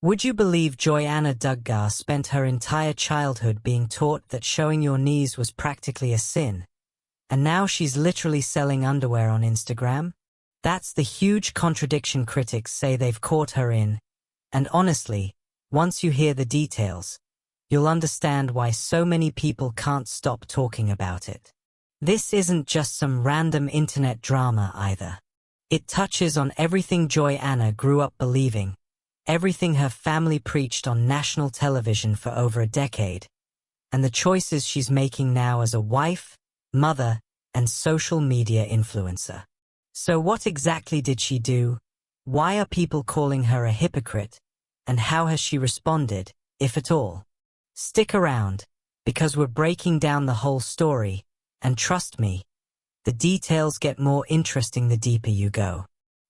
Would you believe Joanna Duggar spent her entire childhood being taught that showing your knees was practically a sin? And now she's literally selling underwear on Instagram? That's the huge contradiction critics say they've caught her in. And honestly, once you hear the details, you'll understand why so many people can't stop talking about it. This isn't just some random internet drama either. It touches on everything Joanna grew up believing, everything her family preached on national television for over a decade, and the choices she's making now as a wife, mother, and social media influencer. So what exactly did she do? Why are people calling her a hypocrite? And how has she responded, if at all? Stick around, because we're breaking down the whole story, and trust me, the details get more interesting the deeper you go.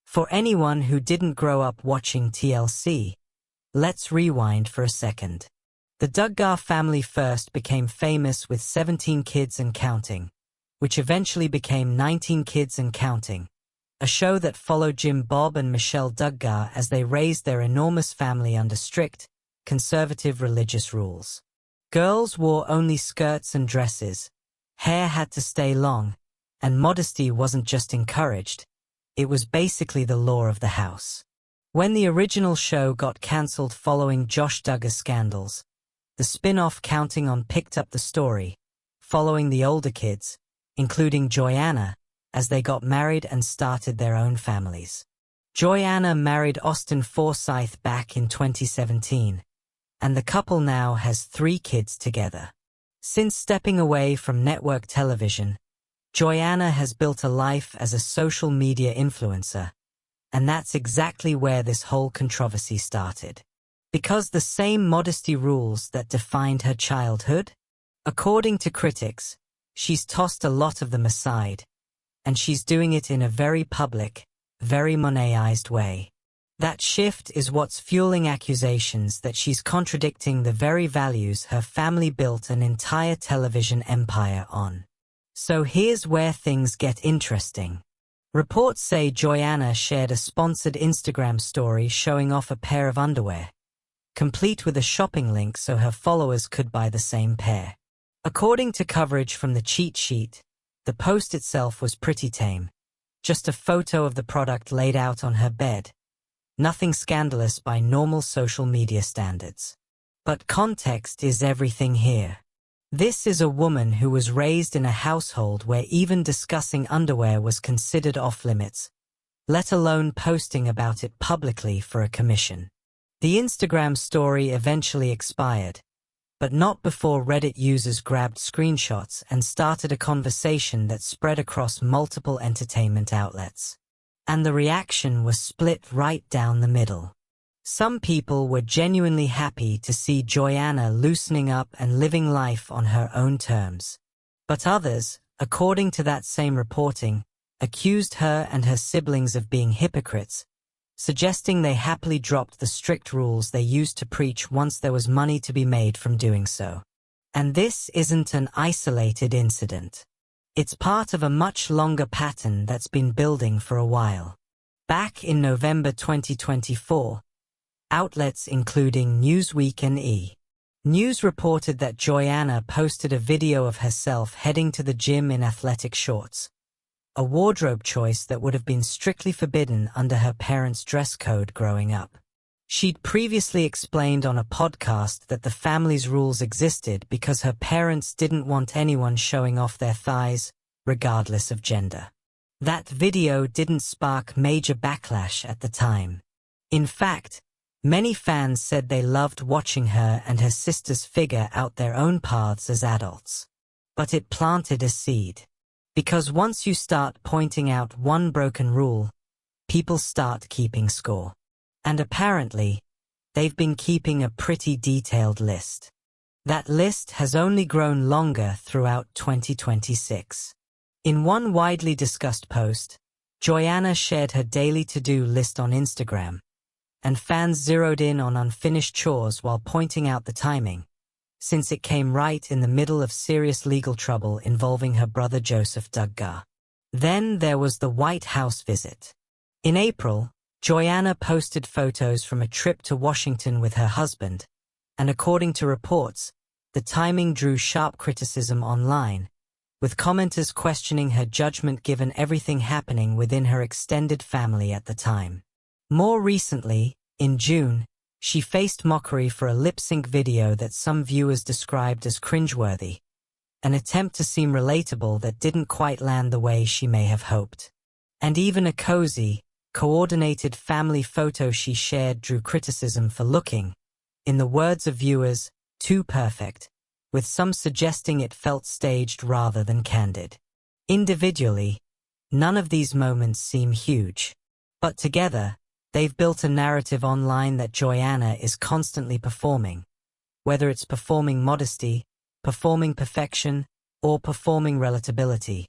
For anyone who didn't grow up watching TLC, let's rewind for a second. The Duggar family first became famous with 17 Kids and Counting, which eventually became 19 Kids and Counting, a show that followed Jim Bob and Michelle Duggar as they raised their enormous family under strict, conservative religious rules. Girls wore only skirts and dresses, hair had to stay long, and modesty wasn't just encouraged, it was basically the law of the house. When the original show got cancelled following Josh Duggar's scandals, the spin-off Counting On picked up the story, following the older kids, including Joanna, as they got married and started their own families. Joanna married Austin Forsyth back in 2017, and the couple now has 3 kids together. Since stepping away from network television, Joanna has built a life as a social media influencer, and that's exactly where this whole controversy started. Because the same modesty rules that defined her childhood? According to critics, she's tossed a lot of them aside, and she's doing it in a very public, very monetized way. That shift is what's fueling accusations that she's contradicting the very values her family built an entire television empire on. So here's where things get interesting. Reports say Joanna shared a sponsored Instagram story showing off a pair of underwear, complete with a shopping link so her followers could buy the same pair. According to coverage from the cheat sheet, the post itself was pretty tame. Just a photo of the product laid out on her bed. Nothing scandalous by normal social media standards. But context is everything here. This is a woman who was raised in a household where even discussing underwear was considered off-limits, let alone posting about it publicly for a commission. The Instagram story eventually expired, but not before Reddit users grabbed screenshots and started a conversation that spread across multiple entertainment outlets. And the reaction was split right down the middle. Some people were genuinely happy to see Joanna loosening up and living life on her own terms. But others, according to that same reporting, accused her and her siblings of being hypocrites, suggesting they happily dropped the strict rules they used to preach once there was money to be made from doing so. And this isn't an isolated incident. It's part of a much longer pattern that's been building for a while. Back in November 2024, outlets including Newsweek and E! News reported that Joanna posted a video of herself heading to the gym in athletic shorts, a wardrobe choice that would have been strictly forbidden under her parents' dress code growing up. She'd previously explained on a podcast that the family's rules existed because her parents didn't want anyone showing off their thighs, regardless of gender. That video didn't spark major backlash at the time. In fact, many fans said they loved watching her and her sisters figure out their own paths as adults. But it planted a seed. Because once you start pointing out one broken rule, people start keeping score. And apparently, they've been keeping a pretty detailed list. That list has only grown longer throughout 2026. In one widely discussed post, Joanna shared her daily to-do list on Instagram, and fans zeroed in on unfinished chores while pointing out the timing, since it came right in the middle of serious legal trouble involving her brother Joseph Duggar. Then there was the White House visit. In April, Joanna posted photos from a trip to Washington with her husband, and according to reports, the timing drew sharp criticism online, with commenters questioning her judgment given everything happening within her extended family at the time. More recently, in June, she faced mockery for a lip-sync video that some viewers described as cringeworthy, an attempt to seem relatable that didn't quite land the way she may have hoped. And even a cozy, coordinated family photo she shared drew criticism for looking, in the words of viewers, too perfect, with some suggesting it felt staged rather than candid. Individually, none of these moments seem huge, but together, they've built a narrative online that Joanna is constantly performing, whether it's performing modesty, performing perfection, or performing relatability.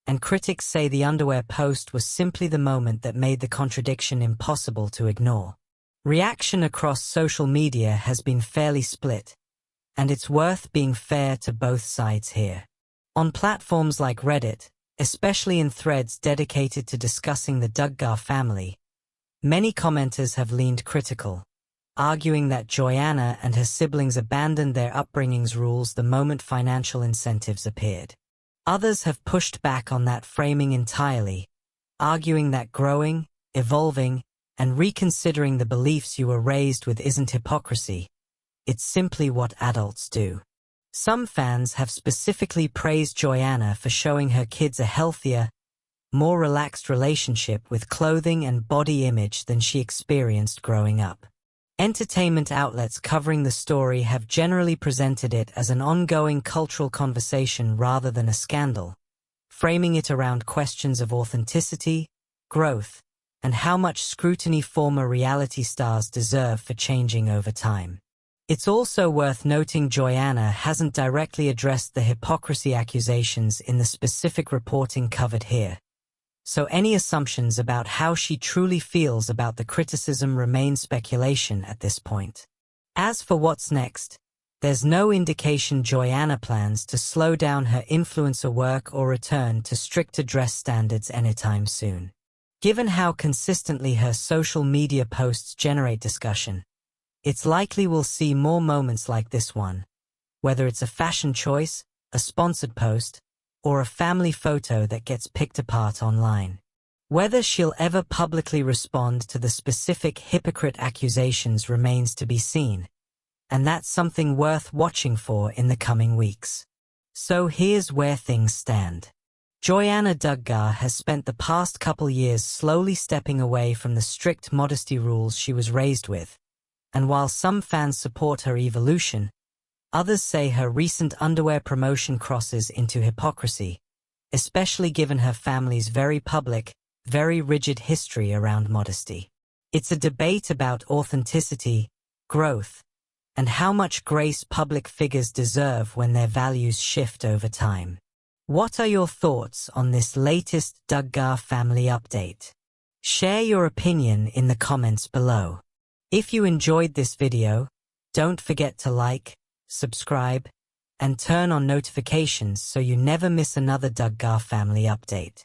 And critics say the underwear post was simply the moment that made the contradiction impossible to ignore. Reaction across social media has been fairly split, and it's worth being fair to both sides here. On platforms like Reddit, especially in threads dedicated to discussing the Duggar family, many commenters have leaned critical, arguing that Joanna and her siblings abandoned their upbringing's rules the moment financial incentives appeared. Others have pushed back on that framing entirely, arguing that growing, evolving, and reconsidering the beliefs you were raised with isn't hypocrisy. It's simply what adults do. Some fans have specifically praised Joanna for showing her kids a healthier, more relaxed relationship with clothing and body image than she experienced growing up. Entertainment outlets covering the story have generally presented it as an ongoing cultural conversation rather than a scandal, framing it around questions of authenticity, growth, and how much scrutiny former reality stars deserve for changing over time. It's also worth noting Joanna hasn't directly addressed the hypocrisy accusations in the specific reporting covered here, so any assumptions about how she truly feels about the criticism remain speculation at this point. As for what's next, there's no indication Joanna plans to slow down her influencer work or return to stricter dress standards anytime soon. Given how consistently her social media posts generate discussion, it's likely we'll see more moments like this one, whether it's a fashion choice, a sponsored post, or a family photo that gets picked apart online. Whether she'll ever publicly respond to the specific hypocrite accusations remains to be seen, and that's something worth watching for in the coming weeks. So here's where things stand. Joanna Duggar has spent the past couple years slowly stepping away from the strict modesty rules she was raised with, and while some fans support her evolution, others say her recent underwear promotion crosses into hypocrisy, especially given her family's very public, very rigid history around modesty. It's a debate about authenticity, growth, and how much grace public figures deserve when their values shift over time. What are your thoughts on this latest Duggar family update? Share your opinion in the comments below. If you enjoyed this video, don't forget to like, subscribe, and turn on notifications so you never miss another Duggar family update.